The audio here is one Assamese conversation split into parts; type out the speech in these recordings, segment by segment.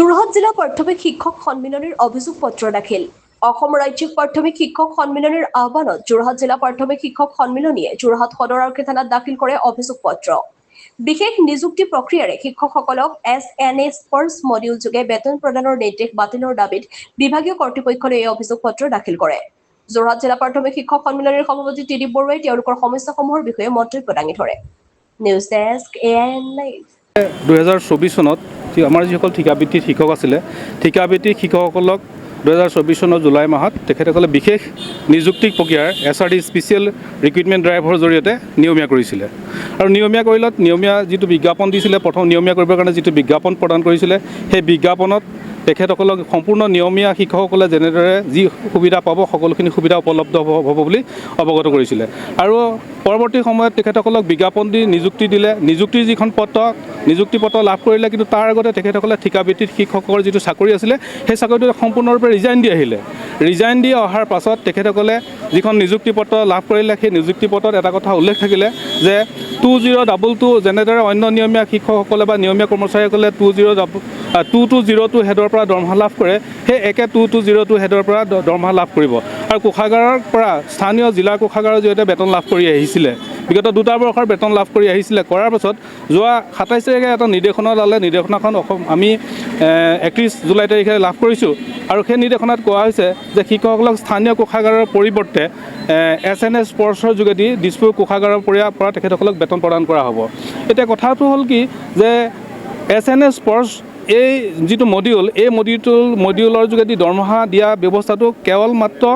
যোৰহাট জিলা প্ৰাথমিক শিক্ষক সন্মিলনীৰ অভিযোগ পত্ৰ দাখিল। অসম ৰাজ্যিক প্ৰাথমিক শিক্ষক সন্মিলনীৰ আহ্বানত যোৰহাট জিলা প্ৰাথমিক শিক্ষক সন্মিলনীয়ে যোৰহাট সদৰ আৰক্ষী থানাত দাখিল কৰে অভিযোগ পত্ৰ। বিশেষ নিযুক্তি প্ৰক্ৰিয়াৰে শিক্ষকসকলক SNA স্পৰ্শ মডিউল যোগে বেতন প্ৰদানৰ নিৰ্দেশ বাতিলৰ দাবীত বিভাগীয় কৰ্তৃপক্ষলৈ এই অভিযোগ পত্ৰ দাখিল কৰে। যোৰহাট জিলা প্ৰাথমিক শিক্ষক সন্মিলনীৰ সভাপতি ত্ৰিদীপ বৰুৱাই তেওঁলোকৰ সমস্যাসমূহৰ বিষয়ে মন্তব্য দাঙি ধৰে। News desk AIN live. 2024 চনত আমাৰ যিসকল ঠিকাভিত্তিক শিক্ষক আছিলে ঠিকাভিত্তিক শিক্ষকসকলক 2024 চনৰ জুলাই মাহত তেখেতসকলে বিশেষ নিযুক্তি প্ৰক্ৰিয়াৰ SRD স্পেচিয়েল ৰিক্ৰুইটমেণ্ট ড্ৰাইভৰ জৰিয়তে নিয়মীয়া কৰিছিলে আৰু নিয়মীয়া কৰিলত নিয়মীয়া যিটো বিজ্ঞাপন দিছিলে প্ৰথম নিয়মীয়া কৰিবৰ কাৰণে যিটো বিজ্ঞাপন প্ৰদান কৰিছিলে সেই বিজ্ঞাপনত তেখেতসকলক সম্পূৰ্ণ নিয়মীয়া শিক্ষকসকলে যেনেদৰে যি সুবিধা পাব সকলোখিনি সুবিধা উপলব্ধ হ'ব বুলি অৱগত কৰিছিলে আৰু পৰৱৰ্তী সময়ত তেখেতসকলক বিজ্ঞাপন দি নিযুক্তি দিলে নিযুক্তিৰ যিখন নিযুক্তি পত্ৰ লাভ কৰিলে কিন্তু তাৰ আগতে তেখেতসকলে ঠিকাভিত্তিক শিক্ষকৰ যিটো চাকৰি আছিলে সেই চাকৰিটো সম্পূৰ্ণৰূপে ৰিজাইন দি আহিলে ৰিজাইন দি অহাৰ পাছত তেখেতসকলে যিখন নিযুক্তি পত্ৰ লাভ কৰিলে সেই নিযুক্তি পত্ৰত এটা কথা উল্লেখ থাকিলে যে 2022 যেনেদৰে অন্য নিয়মীয়া শিক্ষকসকলে বা নিয়মীয়া কৰ্মচাৰীসকলে 2202 হেডৰ পৰা দৰমহা লাভ কৰে সেই একে 2202 হেডৰ পৰা দৰমহা লাভ কৰিব আৰু কোষাগাৰৰ পৰা স্থানীয় জিলা কোষাগাৰৰ জৰিয়তে বেতন লাভ কৰি আহিছিলে বিগত 2 বৰ্ষৰ বেতন লাভ কৰি আহিছিলে কৰাৰ পাছত যোৱা 27 তাৰিখে এটা নিৰ্দেশনা ওলালে নিৰ্দেশনাখন আমি 31 জুলাই তাৰিখে লাভ কৰিছোঁ আৰু সেই নিৰ্দেশনাত কোৱা হৈছে যে শিক্ষকসকলক স্থানীয় কোষাগাৰৰ পৰিৱৰ্তে SNA স্পৰ্শৰ যোগেদি দিছপুৰ কোষাগাৰৰ পৰা তেখেতসকলক বেতন প্ৰদান কৰা হ'ব। এতিয়া কথাটো হ'ল কি যে SNA স্পৰ্শ এই যিটো মডিউল এই মডিউলৰ যোগেদি দৰমহা দিয়া ব্যৱস্থাটো কেৱল মাত্ৰ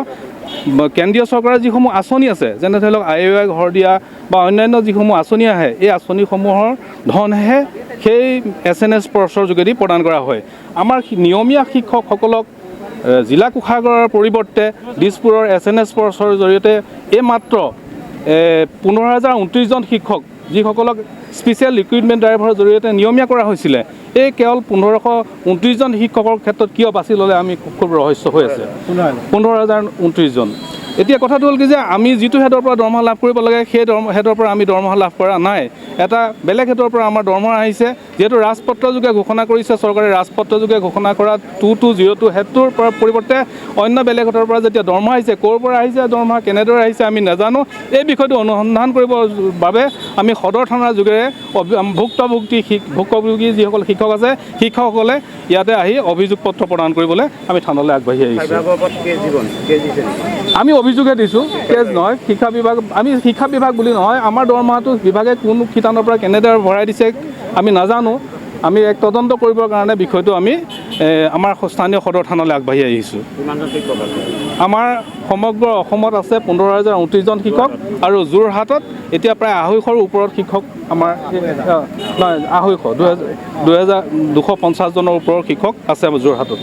কেন্দ্ৰীয় চৰকাৰৰ যিসমূহ আঁচনি আছে যেনে ধৰি লওক IOI ঘৰ দিয়া বা অন্যান্য যিসমূহ আঁচনি আহে এই আঁচনিসমূহৰ ধনহে সেই SNA স্পৰ্শৰ যোগেদি প্ৰদান কৰা হয়। আমাৰ নিয়মীয়া শিক্ষকসকলক জিলা কোষাগাৰৰ পৰিৱৰ্তে দিছপুৰৰ SNA স্পৰ্শৰ জৰিয়তে এই মাত্ৰ 15,029 জন শিক্ষক যিসকলক স্পেচিয়েল ৰিক্ৰুইটমেণ্ট ড্ৰাইভৰ জৰিয়তে নিয়মীয়া কৰা হৈছিলে এই কেৱল 1529 জন শিক্ষকৰ ক্ষেত্ৰত কিয় বাছি ল'লে আমি খুব ৰহস্য হৈ আছে 15,029 জন। এতিয়া কথাটো হ'ল কি যে আমি যিটো হেডৰ পৰা দৰমহা লাভ কৰিব লাগে সেই হেডৰ পৰা আমি দৰমহা লাভ কৰা নাই এটা বেলেগ হেডৰ পৰা আমাৰ দৰমহা আহিছে যিহেতু ৰাজপত্ৰ যোগে ঘোষণা কৰিছে চৰকাৰে ৰাজপত্ৰ যোগে ঘোষণা কৰা 2202 হেডটোৰ পৰিৱৰ্তে অন্য বেলেগ হেডৰ পৰা যেতিয়া দৰমহা আহিছে ক'ৰ পৰা আহিছে দৰমহা কেনেদৰে আহিছে আমি নাজানো এই বিষয়টো অনুসন্ধান কৰিবৰ বাবে আমি সদৰ থানাৰ যোগেৰে ভুক্তভোগী যিসকল শিক্ষক আছে শিক্ষকসকলে ইয়াতে আহি অভিযোগ পত্ৰ প্ৰদান কৰিবলৈ আমি থানালৈ আগবাঢ়ি আহিছোঁ। আমি অভিযোগে দিছোঁ কেছ নহয় আমি শিক্ষা বিভাগ বুলি নহয় আমাৰ দৰমহাটো বিভাগে কোন শিতানৰ পৰা কেনেদৰে ভৰাই দিছে আমি নাজানো আমি এক তদন্ত কৰিবৰ কাৰণে বিষয়টো আমি আমাৰ স্থানীয় সদৰ থানালৈ আগবাঢ়ি আহিছোঁ। আমাৰ সমগ্ৰ অসমত আছে 15,029 জন শিক্ষক আৰু যোৰহাটত এতিয়া প্ৰায় 250ৰ ওপৰত শিক্ষক আমাৰ নহয় 250 জনৰ ওপৰত শিক্ষক আছে যোৰহাটত।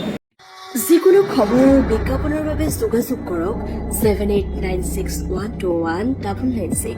যিকোনো খবৰ বিজ্ঞাপনৰ বাবে যোগাযোগ কৰক 7896121996।